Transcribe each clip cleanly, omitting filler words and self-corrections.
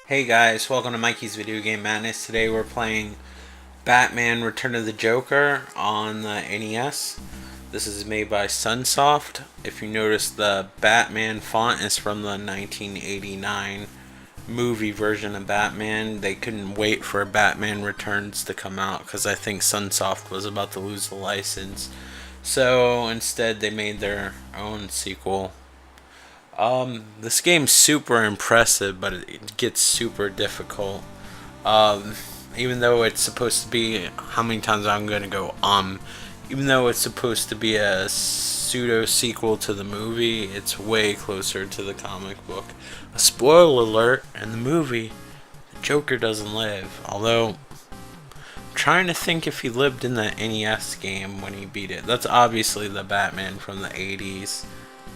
Hey guys, welcome to Mikey's Video Game Madness. Today we're playing Batman Return of the Joker on the NES. This is made by Sunsoft. If you notice, the Batman font is from the 1989 movie version of Batman. They couldn't wait for Batman Returns to come out because I think Sunsoft was about to lose the license. So instead they made their own sequel. This game's super impressive, but it gets super difficult. Um, Even though it's supposed to be, how many times I'm gonna go, even though it's supposed to be a pseudo sequel to the movie, it's way closer to the comic book. A spoiler alert, in the movie, the Joker doesn't live. Although, I'm trying to think if he lived in the NES game when he beat it. That's obviously the Batman from the 80s.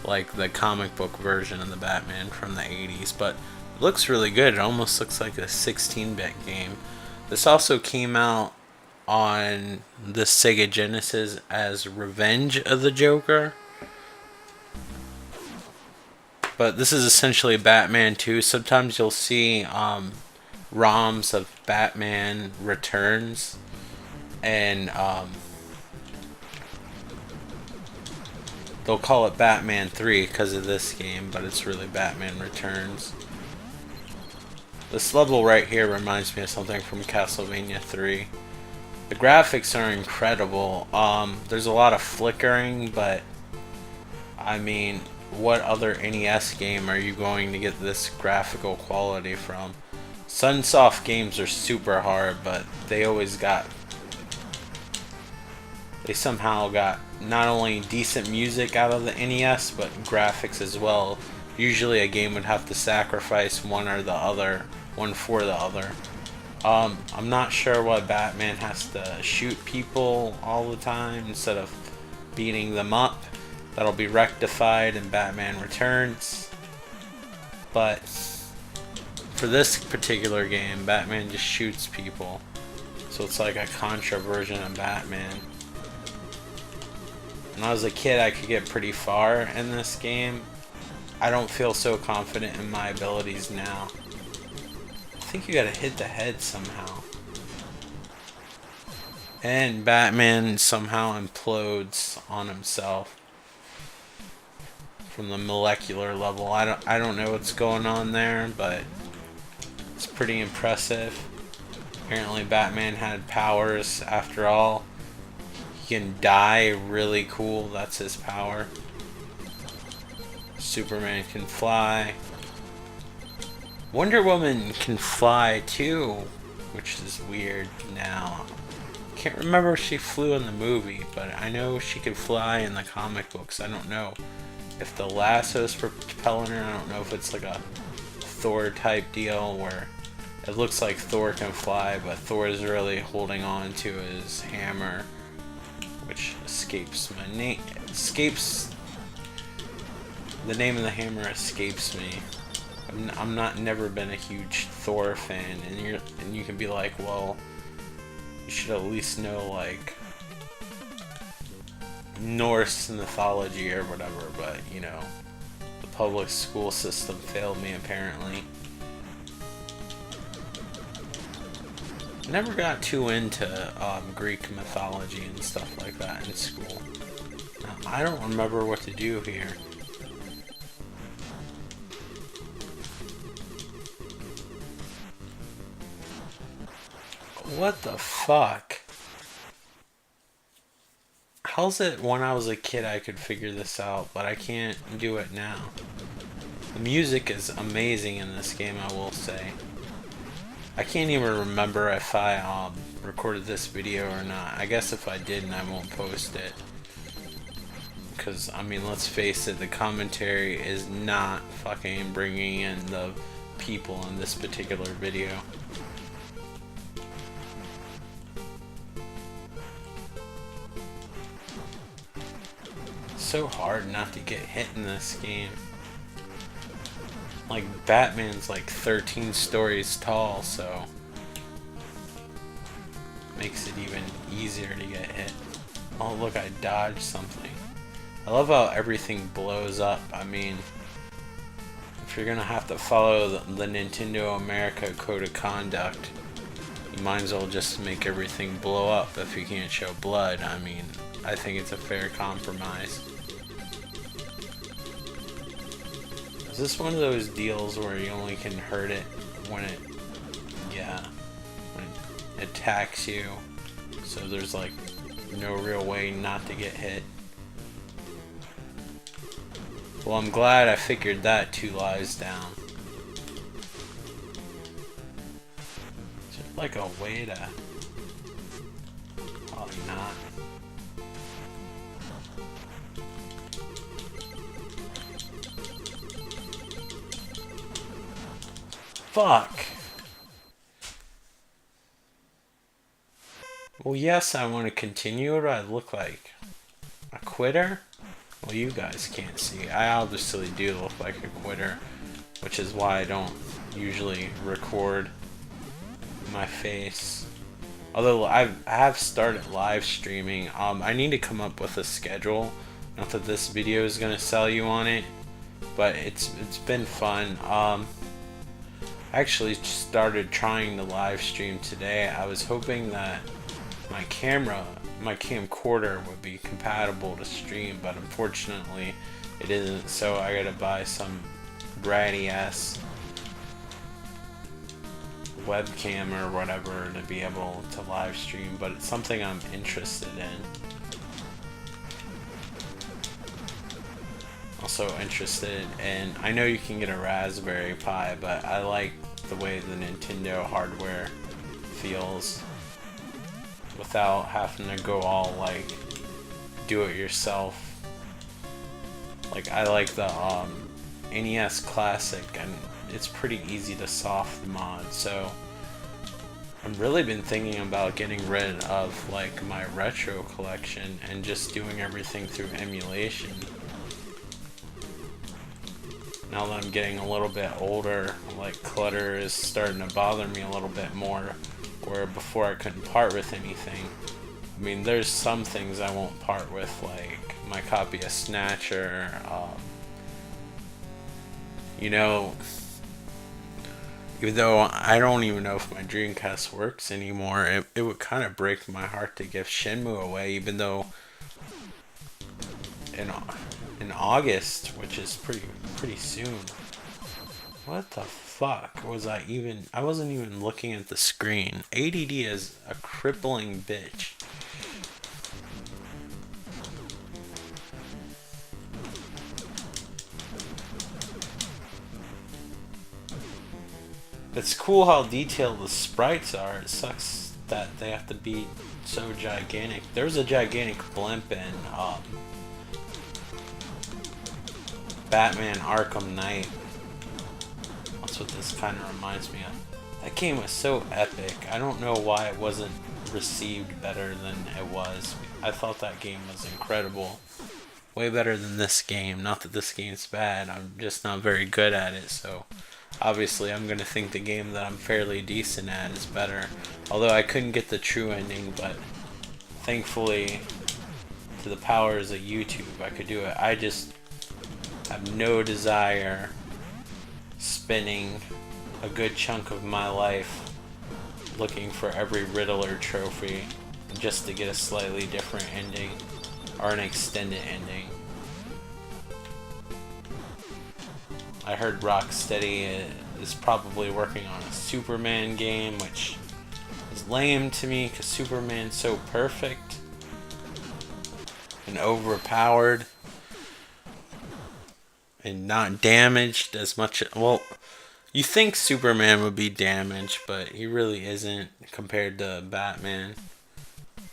Like the comic book version of the Batman from the 80s, but it looks really good. It almost looks like a 16-bit game. This also came out on the Sega Genesis as Revenge of the Joker. But this is essentially Batman 2. Sometimes you'll see ROMs of Batman Returns and they'll call it Batman 3 because of this game, but it's really Batman Returns. This level right here reminds me of something from Castlevania 3. The graphics are incredible. There's a lot of flickering, but I mean, what other NES game are you going to get this graphical quality from? Sunsoft games are super hard, but they somehow got not only decent music out of the NES, but graphics as well. Usually a game would have to sacrifice one for the other. I'm not sure why Batman has to shoot people all the time instead of beating them up. That'll be rectified in Batman Returns. But for this particular game, Batman just shoots people. So it's like a Contra version of Batman. When I was a kid, I could get pretty far in this game. I don't feel so confident in my abilities now. I think you gotta hit the head somehow. And Batman somehow implodes on himself from the molecular level. I don't know what's going on there, but it's pretty impressive. Apparently Batman had powers after all. He can die really cool, that's his power. Superman can fly. Wonder Woman can fly too, which is weird now. Can't remember if she flew in the movie, but I know she could fly in the comic books. I don't know if the lasso's propelling her. I don't know if it's like a Thor type deal where it looks like Thor can fly, but Thor is really holding on to his hammer, which the name of the hammer escapes me. I'm never been a huge Thor fan, and you can be like, well, you should at least know like Norse mythology or whatever, but you know, the public school system failed me apparently. Never got too into Greek mythology and stuff like that in school. I don't remember what to do here. What the fuck? How's it when I was a kid I could figure this out, but I can't do it now? The music is amazing in this game, I will say. I can't even remember if I recorded this video or not. I guess if I didn't, I won't post it. Because, I mean, let's face it, the commentary is not fucking bringing in the people in this particular video. It's so hard not to get hit in this game. Like, Batman's like 13 stories tall, so makes it even easier to get hit. Oh look, I dodged something. I love how everything blows up. I mean, if you're gonna have to follow the Nintendo America Code of Conduct, you might as well just make everything blow up if you can't show blood. I mean, I think it's a fair compromise. Is this one of those deals where you only can hurt it when it, yeah, when it attacks you? So there's like no real way not to get hit. Well, I'm glad I figured that 2 lives down. Is there like a way to... Probably not. Fuck! Well, yes, I want to continue. What do I look like? A quitter? Well, you guys can't see. I obviously do look like a quitter, which is why I don't usually record my face. Although I have started live streaming. I need to come up with a schedule. Not that this video is gonna sell you on it, but it's been fun. I actually started trying to live stream today. I was hoping that my camcorder would be compatible to stream, but unfortunately it isn't, so I gotta buy some bratty ass webcam or whatever to be able to live stream, but it's something I'm interested in. Also interested in, I know you can get a Raspberry Pi, but I like the way the Nintendo hardware feels without having to go all like do it yourself. Like I like the NES Classic, and it's pretty easy to soft mod, so I've really been thinking about getting rid of like my retro collection and just doing everything through emulation. Now that I'm getting a little bit older, like clutter is starting to bother me a little bit more, where before I couldn't part with anything. I mean, there's some things I won't part with, like my copy of Snatcher. You know, even though I don't even know if my Dreamcast works anymore, it would kind of break my heart to give Shenmue away, even though in August, which is pretty soon. What the fuck was I wasn't even looking at the screen. ADD is a crippling bitch. It's cool how detailed the sprites are. It sucks that they have to be so gigantic. There's a gigantic blimp in Batman Arkham Knight. That's what this kind of reminds me of. That game was so epic. I don't know why it wasn't received better than it was. I thought that game was incredible. Way better than this game. Not that this game's bad, I'm just not very good at it, so obviously I'm gonna think the game that I'm fairly decent at is better. Although I couldn't get the true ending, but thankfully to the powers of YouTube I could do it. I just have no desire spending a good chunk of my life looking for every Riddler trophy just to get a slightly different ending or an extended ending. I heard Rocksteady is probably working on a Superman game, which is lame to me because Superman's so perfect and overpowered and not damaged as much. Well, you think Superman would be damaged, but he really isn't compared to Batman.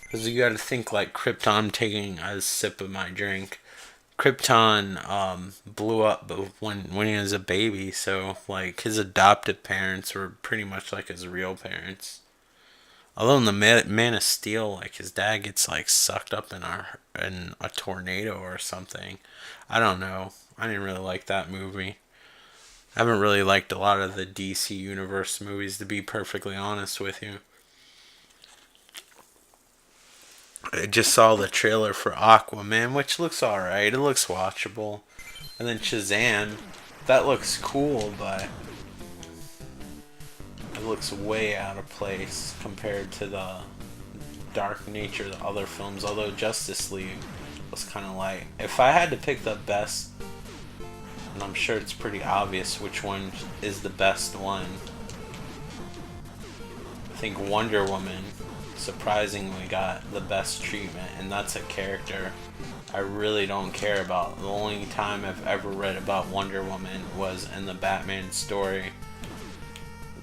Because you gotta think like Krypton, taking a sip of my drink. Krypton blew up when he was a baby, so like his adoptive parents were pretty much like his real parents. Although in the Man of Steel, like his dad gets like sucked up in a tornado or something. I don't know. I didn't really like that movie. I haven't really liked a lot of the DC Universe movies, to be perfectly honest with you. I just saw the trailer for Aquaman, which looks alright. It looks watchable. And then Shazam. That looks cool, but it looks way out of place compared to the dark nature of the other films, although Justice League was kind of light. If I had to pick the best, and I'm sure it's pretty obvious which one is the best one, I think Wonder Woman surprisingly got the best treatment, and that's a character I really don't care about. The only time I've ever read about Wonder Woman was in the Batman story,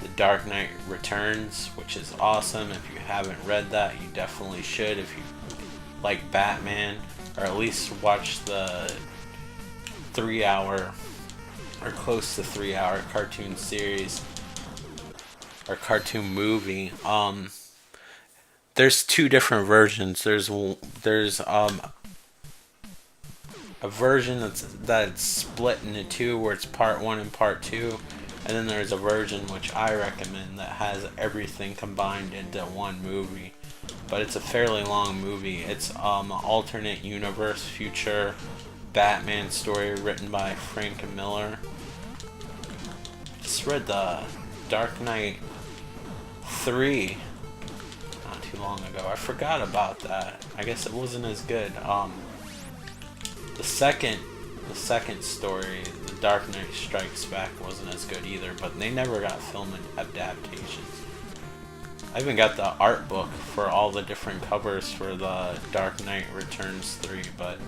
The Dark Knight Returns, which is awesome. If you haven't read that, you definitely should if you like Batman, or at least watch the 3-hour or close to 3-hour cartoon series or cartoon movie. There's two different versions. There's a version that's split into two, where it's part 1 and part 2, and then there's a version which I recommend that has everything combined into one movie. But it's a fairly long movie. It's alternate universe future Batman story written by Frank Miller. Just read the Dark Knight 3 not too long ago. I forgot about that. I guess it wasn't as good. The second story, The Dark Knight Strikes Back, wasn't as good either, but they never got film adaptations. I even got the art book for all the different covers for the Dark Knight Returns 3, but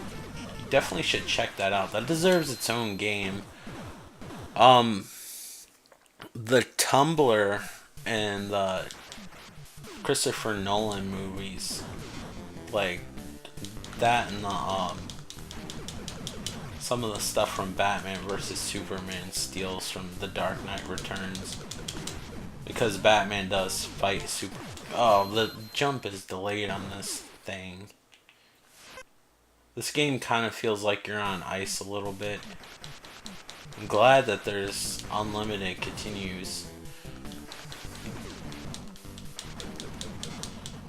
you definitely should check that out. That deserves its own game. The Tumblr and the Christopher Nolan movies, like that, and the some of the stuff from Batman vs. Superman steals from The Dark Knight Returns, because Batman does fight Oh, the jump is delayed on this thing. This game kind of feels like you're on ice a little bit. I'm glad that there's unlimited continues.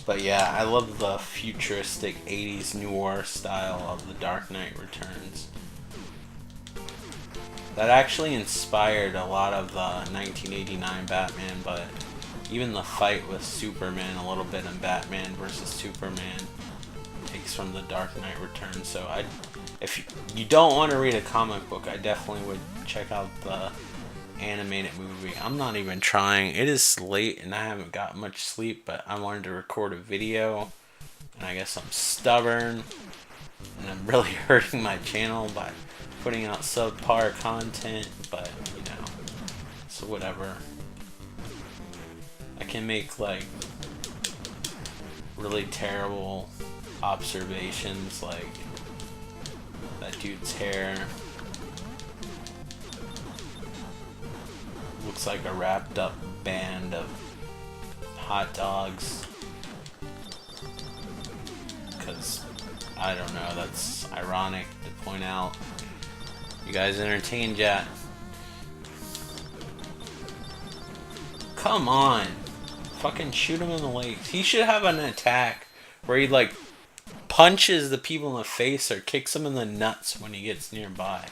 But yeah, I love the futuristic 80s noir style of The Dark Knight Returns. That actually inspired a lot of the 1989 Batman, but even the fight with Superman a little bit in Batman vs. Superman takes from The Dark Knight Returns. So if you don't want to read a comic book, I definitely would check out the animated movie. I'm not even trying. It is late and I haven't got much sleep, but I wanted to record a video, and I guess I'm stubborn and I'm really hurting my channel by putting out subpar content, but you know, so whatever. I can make like really terrible observations, like that dude's hair looks like a wrapped up band of hot dogs, because I don't know, that's ironic to point out. You guys entertained yet? Come on. Fucking shoot him in the legs. He should have an attack where he like punches the people in the face or kicks them in the nuts when he gets nearby.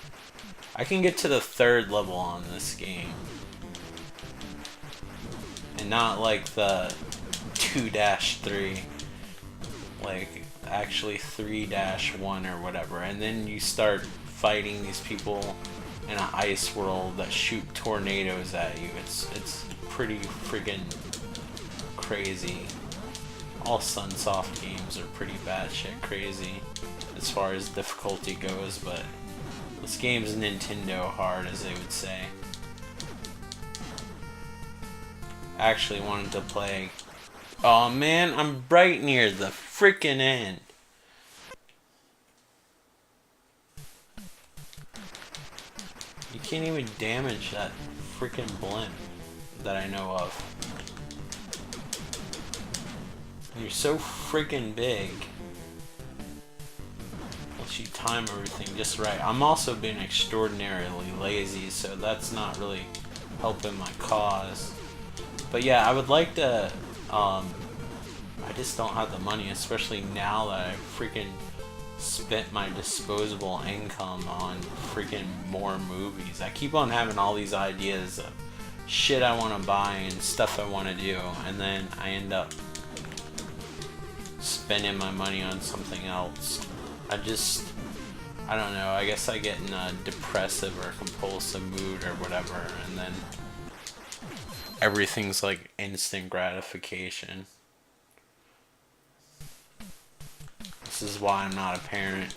I can get to the 3rd level on this game, and not like the 2-3, like actually 3-1 or whatever, and then you start fighting these people in an ice world that shoot tornadoes at you. It's pretty friggin' crazy. All Sunsoft games are pretty batshit crazy as far as difficulty goes, but this game's Nintendo hard, as they would say. I actually wanted to play. Oh man, I'm right near the freaking end. You can't even damage that freaking blimp that I know of. And you're so freaking big. Unless you time everything just right. I'm also being extraordinarily lazy, so that's not really helping my cause. But yeah, I would like to, I just don't have the money, especially now that I freaking spent my disposable income on freaking more movies. I keep on having all these ideas of shit I want to buy and stuff I want to do, and then I end up spending my money on something else. I don't know, I guess I get in a depressive or compulsive mood or whatever, and then everything's like instant gratification. This is why I'm not a parent.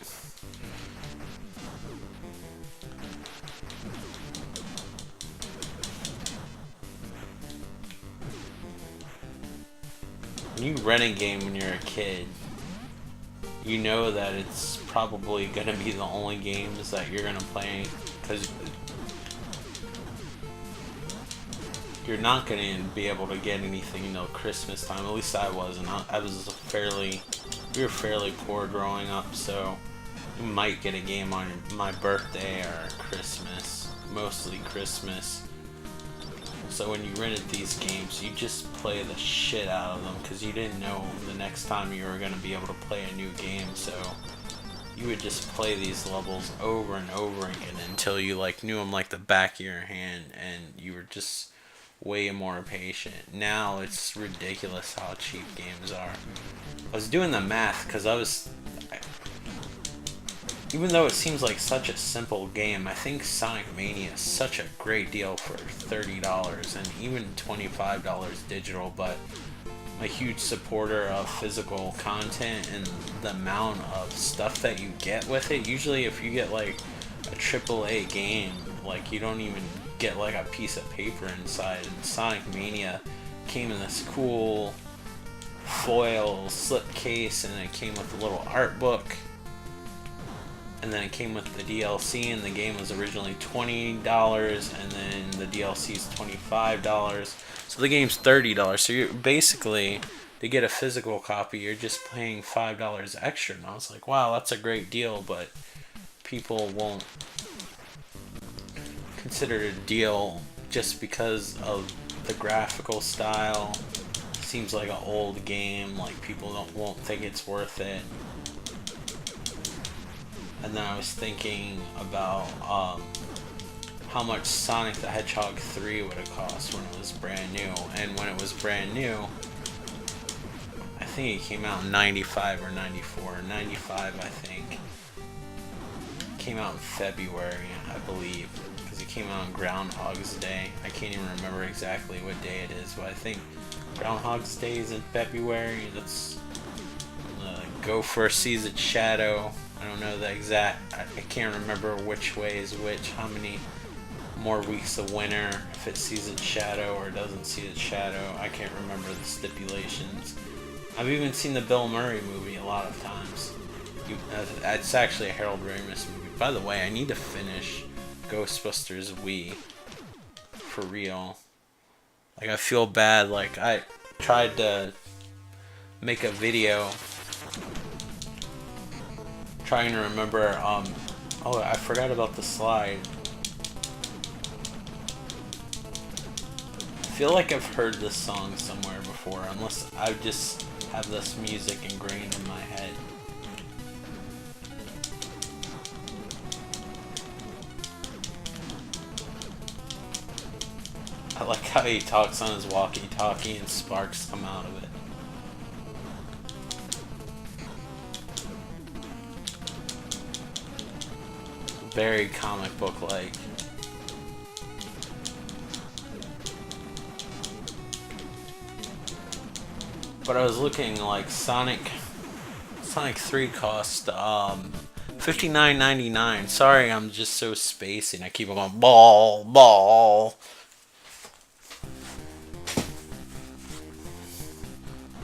When you rent a game when you're a kid, you know that it's probably gonna be the only games that you're gonna play, because you're not gonna be able to get anything until Christmas time. At least I wasn't. We were fairly poor growing up, so you might get a game on my birthday or Christmas, mostly Christmas. So when you rented these games, you just play the shit out of them, because you didn't know the next time you were going to be able to play a new game, so you would just play these levels over and over again until you like knew them like the back of your hand, and you were just way more patient. Now it's ridiculous how cheap games are. I was doing the math, because even though it seems like such a simple game, I think Sonic Mania is such a great deal for $30 and even $25 digital, but I'm a huge supporter of physical content and the amount of stuff that you get with it. Usually if you get like a AAA game, like you don't even get like a piece of paper inside, and Sonic Mania came in this cool foil slipcase, and it came with a little art book. And then it came with the DLC, and the game was originally $20, and then the DLC is $25. So the game's $30. So you're basically, to get a physical copy, you're just paying $5 extra. And I was like, wow, that's a great deal, but people won't consider it a deal just because of the graphical style. Seems like an old game, like people won't think it's worth it. And then I was thinking about how much Sonic the Hedgehog 3 would have cost when it was brand new. And when it was brand new, I think it came out in 95 or 94. 95, I think. It came out in February, I believe, because it came out on Groundhog's Day. I can't even remember exactly what day it is, but I think Groundhog's Day is in February. That's Gopher sees its shadow. I don't know the exact, I can't remember which way is which, how many more weeks of winter, if it sees its shadow or doesn't see its shadow. I can't remember the stipulations. I've even seen the Bill Murray movie a lot of times. It's actually a Harold Ramis movie. By the way, I need to finish Ghostbusters Wii. For real. Like, I feel bad, like, I tried to make a video trying to remember, oh, I forgot about the slide. I feel like I've heard this song somewhere before, unless I just have this music ingrained in my head. I like how he talks on his walkie-talkie and sparks come out of it. Very comic book like. But I was looking, like, Sonic 3 cost $59.99. Sorry, I'm just so spacey and I keep on going ball.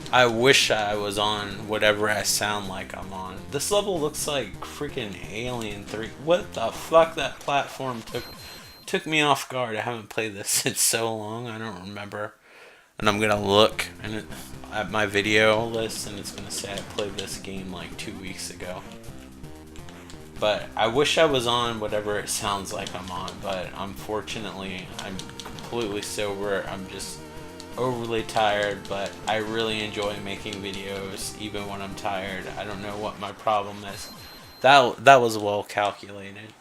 I wish I was on whatever I sound like I'm on. This level looks like freaking Alien 3. What the fuck? That platform took me off guard. I haven't played this in so long. I don't remember. And I'm gonna look at my video list, and it's gonna say I played this game like 2 weeks ago. But I wish I was on whatever it sounds like I'm on. But unfortunately, I'm completely sober. I'm just overly tired, but I really enjoy making videos even when I'm tired. I don't know what my problem is. That was well calculated.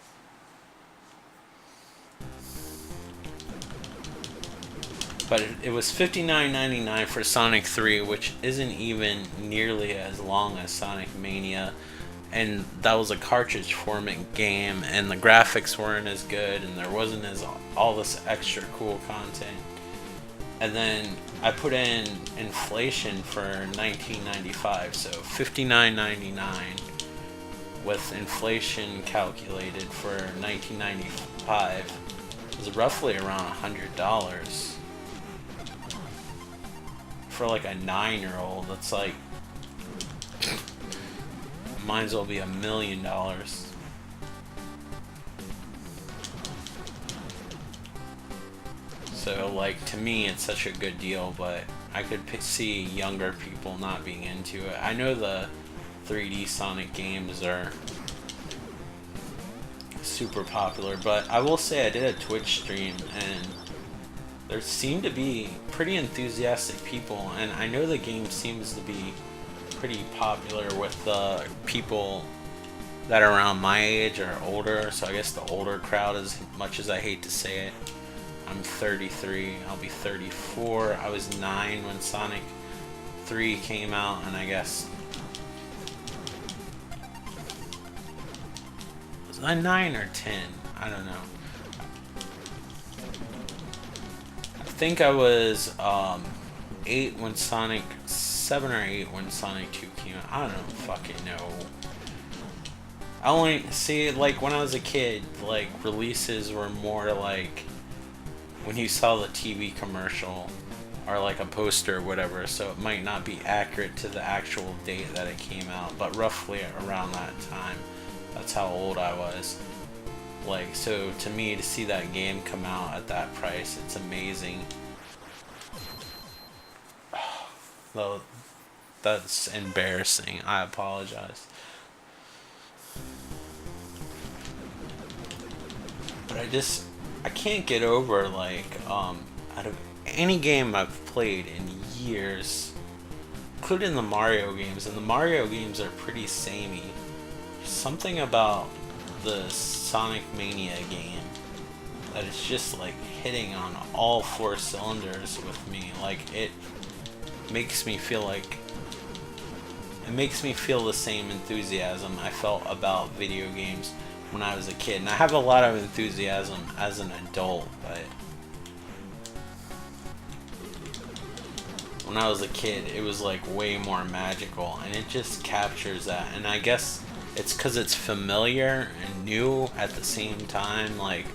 But it was $59.99 for Sonic 3, which isn't even nearly as long as Sonic Mania. And that was a cartridge format game, and the graphics weren't as good, and there wasn't as all this extra cool content. And then I put in inflation for 1995, so $59.99 with inflation calculated for 1995 is roughly around $100 for like a 9-year-old. That's like might as well be $1 million. So like, to me it's such a good deal, but I could see younger people not being into it. I know the 3D Sonic games are super popular, but I will say I did a Twitch stream and there seem to be pretty enthusiastic people, and I know the game seems to be pretty popular with the people that are around my age or older, so I guess the older crowd, as much as I hate to say it. I'm 33, I'll be 34. I was 9 when Sonic 3 came out, and I guess... was I 9 or 10? I don't know. I think I was 8 when Sonic... 7 or 8 when Sonic 2 came out. I don't fucking know. I only see it like when I was a kid, like releases were more like when you saw the TV commercial or like a poster or whatever, so it might not be accurate to the actual date that it came out, but roughly around that time. That's how old I was. Like, so to me, to see that game come out at that price, it's amazing. Though that's embarrassing. I apologize. But I can't get over, like, out of any game I've played in years, including the Mario games, and the Mario games are pretty samey. Something about the Sonic Mania game that is just like hitting on all 4 cylinders with me. Like, it makes me feel like the same enthusiasm I felt about video games when I was a kid. And I have a lot of enthusiasm as an adult, but when I was a kid, it was like way more magical, and it just captures that. And I guess it's because it's familiar and new at the same time. Like,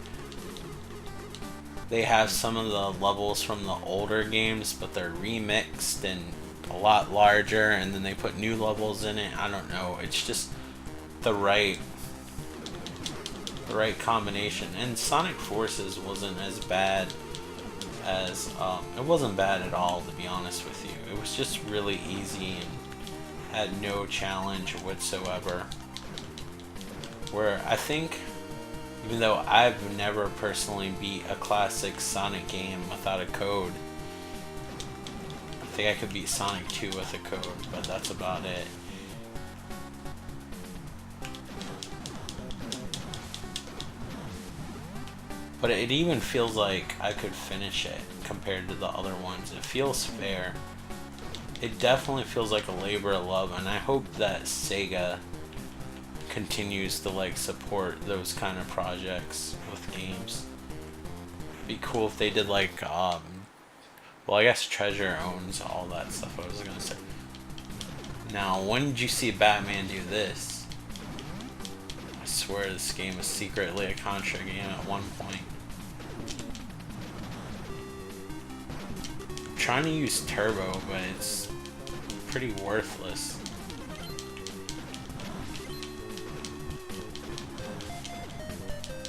they have some of the levels from the older games, but they're remixed and a lot larger, and then they put new levels in it. I don't know. It's just the right combination. And Sonic Forces wasn't as bad as it wasn't bad at all, to be honest with you. It was just really easy and had no challenge whatsoever. Where I think, even though I've never personally beat a classic Sonic game without a code, I think I could beat Sonic 2 with a code, but that's about it. But it even feels like I could finish it compared to the other ones. It feels fair. It definitely feels like a labor of love, and I hope that Sega continues to like support those kind of projects with games. It'd be cool if they did like well, I guess Treasure owns all that stuff I was gonna say. Now, when did you see Batman do this? I swear this game was secretly a Contra game at one point. I'm trying to use Turbo, but it's pretty worthless.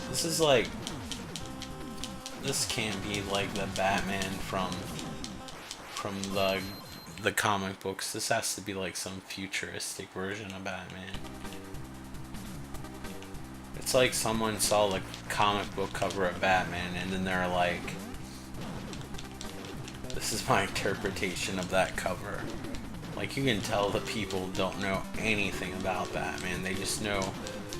This is like, this can't be like the Batman from the comic books. This has to be like some futuristic version of Batman. It's like someone saw the comic book cover of Batman and then they're like, This is my interpretation of that cover. Like, you can tell the people don't know anything about Batman. They just know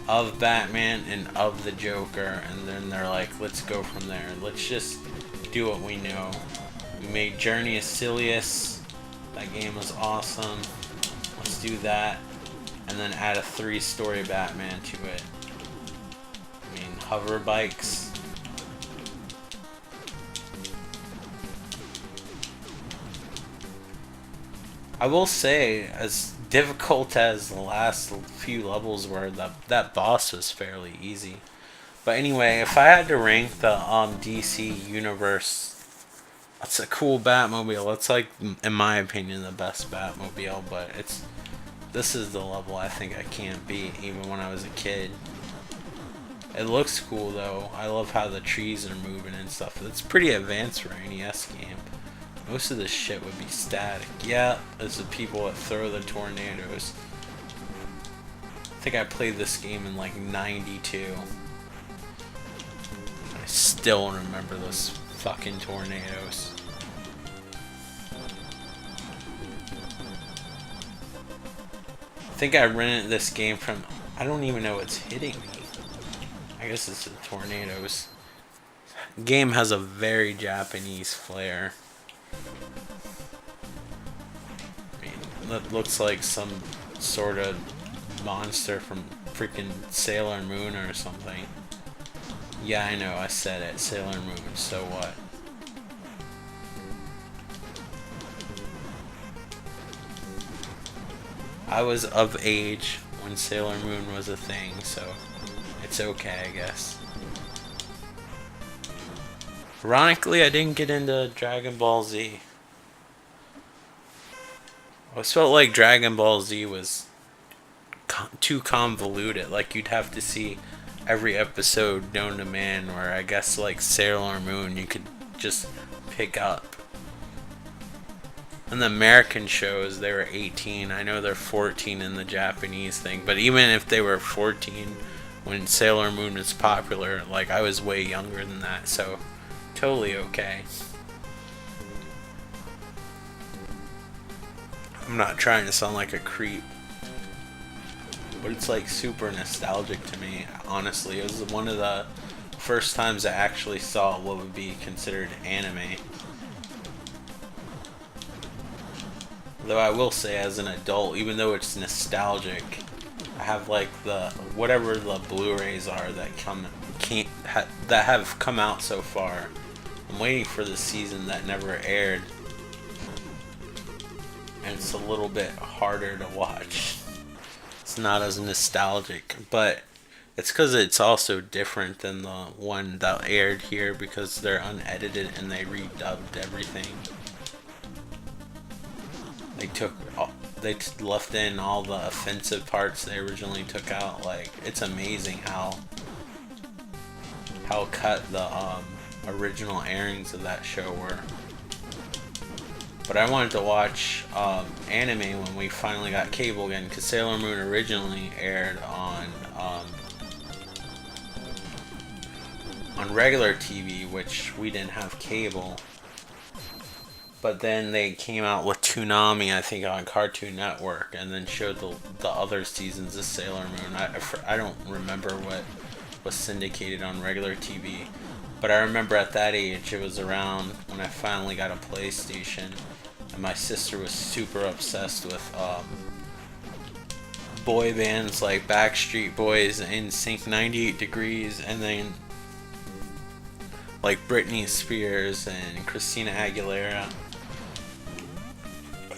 of Batman and of the Joker, and then they're like, let's go from there. Let's just do what we know. We made Journey of Silius. That game was awesome. Let's do that. And then add a 3-story Batman to it. I mean, hover bikes. I will say, as difficult as the last few levels were, that boss was fairly easy. But anyway, if I had to rank the DC universe, it's a cool Batmobile. It's like, in my opinion, the best Batmobile. But this is the level I think I can't beat, even when I was a kid. It looks cool though. I love how the trees are moving and stuff. It's pretty advanced for an NES game. Most of this shit would be static. Yeah, it's the people that throw the tornadoes. I think I played this game in like '92. I still remember those fucking tornadoes. I think I rented this game from... I don't even know what's hitting me. I guess it's the tornadoes. The game has a very Japanese flair. I mean, that looks like some sort of monster from freaking Sailor Moon or something. Yeah, I know, I said it. Sailor Moon, so what? I was of age when Sailor Moon was a thing, so it's okay, I guess. Ironically, I didn't get into Dragon Ball Z. I always felt like Dragon Ball Z was too convoluted. Like, you'd have to see every episode known to man, where I guess like Sailor Moon you could just pick up. And the American shows, they were 18. I know they're 14 in the Japanese thing, but even if they were 14 when Sailor Moon was popular, like, I was way younger than that, so totally okay. I'm not trying to sound like a creep, but it's like super nostalgic to me, honestly. It was one of the first times I actually saw what would be considered anime. Though I will say, as an adult, even though it's nostalgic, I have like the whatever the Blu-rays are that that have come out so far. I'm waiting for the season that never aired, and it's a little bit harder to watch. It's not as nostalgic, but it's because it's also different than the one that aired here, because they're unedited and they redubbed everything. They left in all the offensive parts they originally took out. Like, it's amazing how cut the original airings of that show were. But I wanted to watch anime when we finally got cable again, because Sailor Moon originally aired on regular TV, which we didn't have cable. But then they came out with Toonami, I think, on Cartoon Network, and then showed the other seasons of Sailor Moon. I don't remember what was syndicated on regular TV, but I remember at that age, it was around when I finally got a PlayStation, and my sister was super obsessed with boy bands like Backstreet Boys, NSYNC, 98 Degrees, and then like Britney Spears and Christina Aguilera.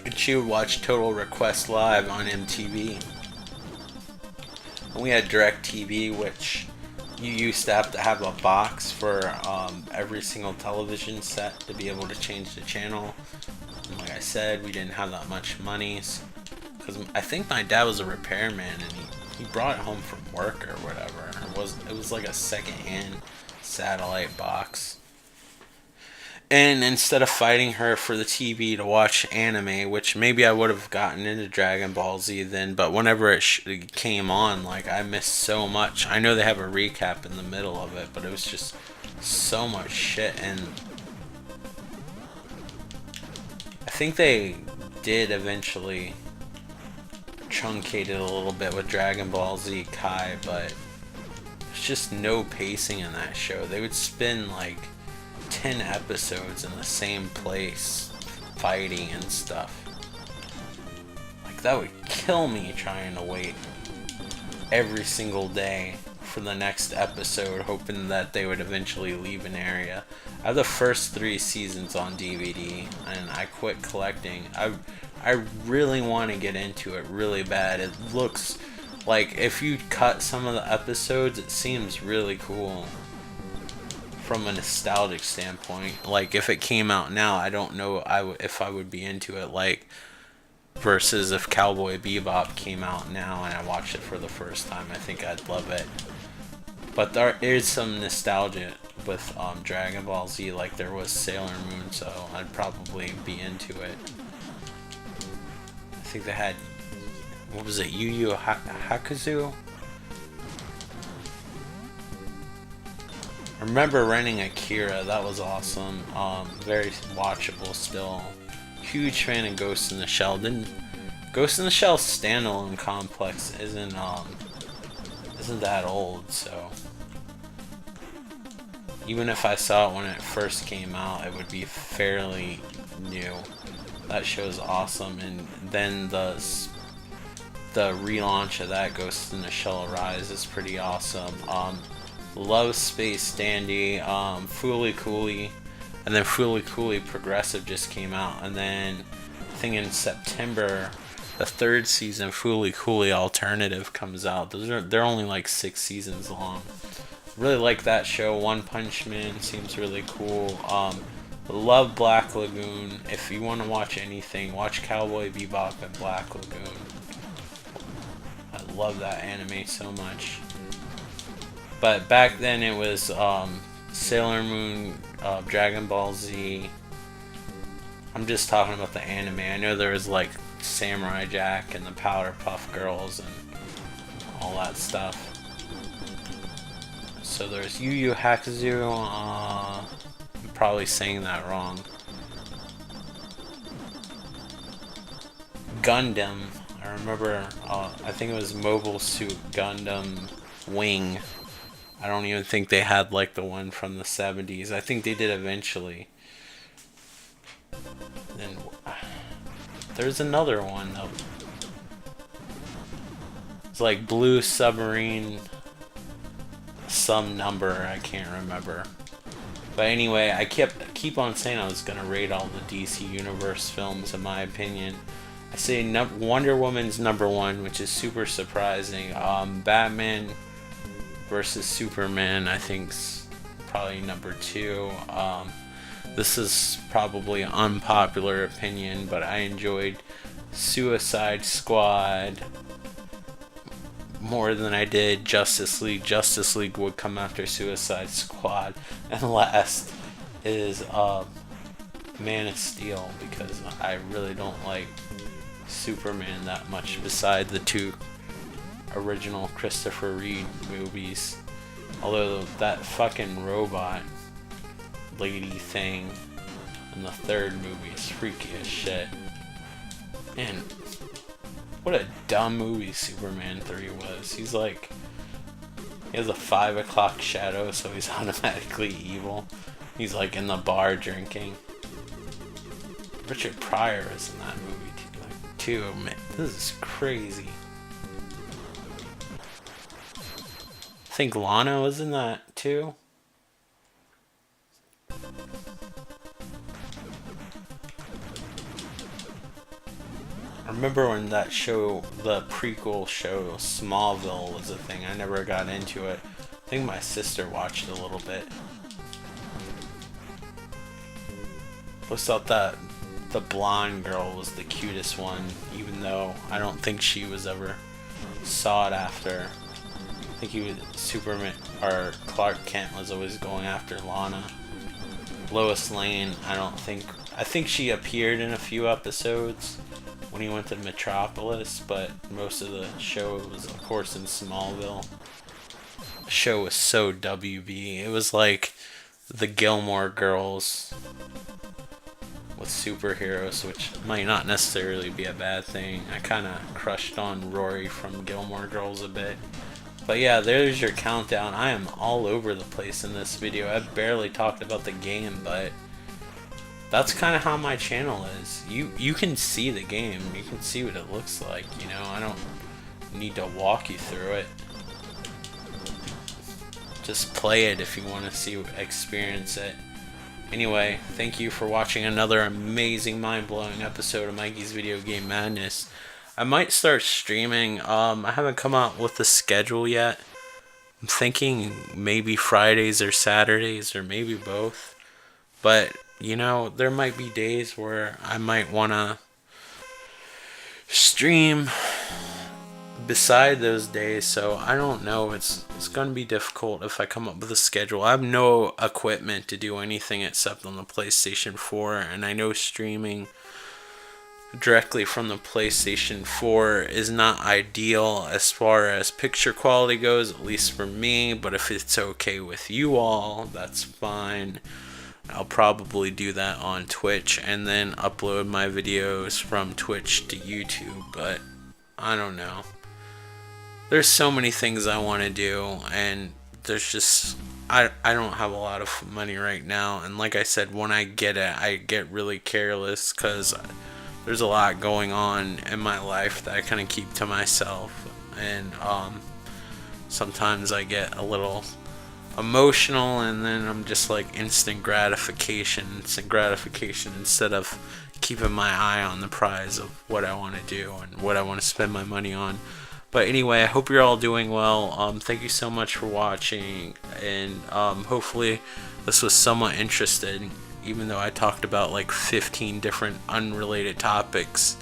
And she would watch Total Request Live on MTV. And we had DirecTV, which you used to have a box for every single television set to be able to change the channel. And like I said, we didn't have that much money, because I think my dad was a repairman, and he brought it home from work or whatever. It was like a second-hand satellite box. And instead of fighting her for the TV to watch anime, which maybe I would have gotten into Dragon Ball Z then, but whenever it came on, like, I missed so much. I know they have a recap in the middle of it, but it was just so much shit. And think they did eventually truncate it a little bit with Dragon Ball Z Kai, but there's just no pacing in that show. They would spend like 10 episodes in the same place fighting and stuff. Like, that would kill me trying to wait every single day for the next episode, hoping that they would eventually leave an area. I have the first 3 seasons on DVD, and I quit collecting. I really want to get into it really bad. It looks like, if you cut some of the episodes, it seems really cool from a nostalgic standpoint. Like, if it came out now, I don't know if I would be into it, like, versus if Cowboy Bebop came out now and I watched it for the first time. I think I'd love it. But there is some nostalgia with Dragon Ball Z, like there was Sailor Moon, so I'd probably be into it. I think they had, what was it, Yu Yu Hakusho? I remember renting Akira, that was awesome. Very watchable still. Huge fan of Ghost in the Shell. Ghost in the Shell standalone complex isn't that old, so even if I saw it when it first came out, it would be fairly new. That show's awesome. And then the relaunch of that, Ghost in the Shell Arise, is pretty awesome. Love Space Dandy, Fooly Cooly, and then Fooly Cooly Progressive just came out, and then I think in September the 3rd season, Fooly Cooly Alternative, comes out. They're only like 6 seasons long. Really like that show. One Punch Man seems really cool. Love Black Lagoon. If you want to watch anything, watch Cowboy Bebop and Black Lagoon. I love that anime so much. But back then it was Sailor Moon, Dragon Ball Z. I'm just talking about the anime. I know there was like Samurai Jack and the Powerpuff Girls and all that stuff. So there's Yu Yu Hakusho. I'm probably saying that wrong. Gundam. I remember. I think it was Mobile Suit Gundam Wing. I don't even think they had like the one from the 70s. I think they did eventually. Then there's another one though. It's like Blue Submarine, some number, I can't remember. But anyway, I keep on saying I was gonna rate all the DC Universe films in my opinion. I say Wonder Woman's number 1, which is super surprising. Batman versus Superman, I think's probably number 2. This is probably an unpopular opinion, but I enjoyed Suicide Squad more than I did Justice League. Justice League would come after Suicide Squad. And last is Man of Steel, because I really don't like Superman that much, beside the 2 original Christopher Reeve movies. Although that fucking robot lady thing in the 3rd movie is freaky as shit. And what a dumb movie Superman 3 was. He's like, he has a 5 o'clock shadow, so he's automatically evil. He's like in the bar drinking. Richard Pryor is in that movie too. Man, this is crazy. I think Lana was in that too. I remember when that show, the prequel show Smallville, was a thing. I never got into it. I think my sister watched a little bit. I thought that the blonde girl was the cutest one, even though I don't think she was ever sought after. I think he was Superman, or Clark Kent was always going after Lana. Lois Lane, I think she appeared in a few episodes when he went to Metropolis, but most of the show was, of course, in Smallville. The show was so WB. It was like the Gilmore Girls with superheroes, which might not necessarily be a bad thing. I kind of crushed on Rory from Gilmore Girls a bit. But yeah, there's your countdown. I am all over the place in this video. I barely talked about the game, but that's kind of how my channel is. You can see the game. You can see what it looks like, you know. I don't need to walk you through it. Just play it if you want to experience it. Anyway, thank you for watching another amazing, mind-blowing episode of Mikey's Video Game Madness. I might start streaming. I haven't come out with the schedule yet. I'm thinking maybe Fridays or Saturdays or maybe both. But, you know, there might be days where I might want to stream beside those days, so I don't know. It's going to be difficult if I come up with a schedule. I have no equipment to do anything except on the PlayStation 4, and I know streaming directly from the PlayStation 4 is not ideal as far as picture quality goes, at least for me, but if it's okay with you all, that's fine. I'll probably do that on Twitch and then upload my videos from Twitch to YouTube, but I don't know. There's so many things I want to do, and there's just I don't have a lot of money right now, and like I said, when I get it, I get really careless because there's a lot going on in my life that I kind of keep to myself, and sometimes I get a little emotional, and then I'm just like instant gratification instead of keeping my eye on the prize of what I want to do and what I want to spend my money on. But anyway, I hope you're all doing well. Thank you so much for watching, and hopefully this was somewhat interesting, even though I talked about like 15 different unrelated topics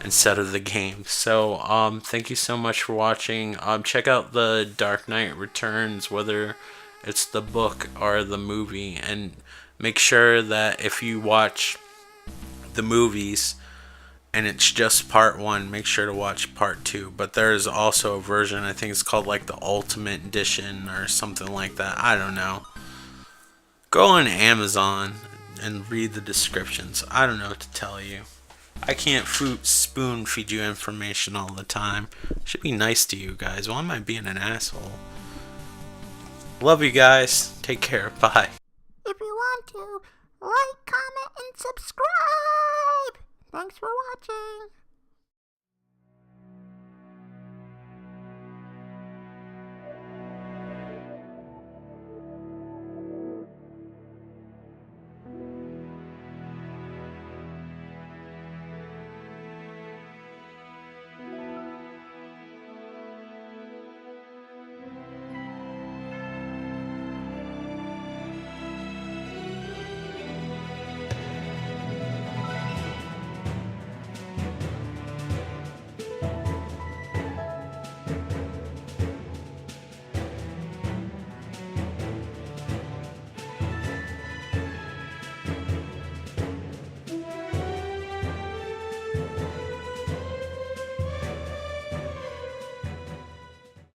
instead of the game. So thank you so much for watching. Check out the Dark Knight Returns, whether it's the book or the movie, and make sure that if you watch the movies and it's just part 1, make sure to watch part 2. But there's also a version, I think it's called like the Ultimate Edition or something like that. I don't know. Go on Amazon and read the descriptions. I don't know what to tell you. I can't spoon feed you information all the time. Should be nice to you guys. Why am I being an asshole? Love you guys. Take care. Bye. If you want to, like, comment, and subscribe. Thanks for watching.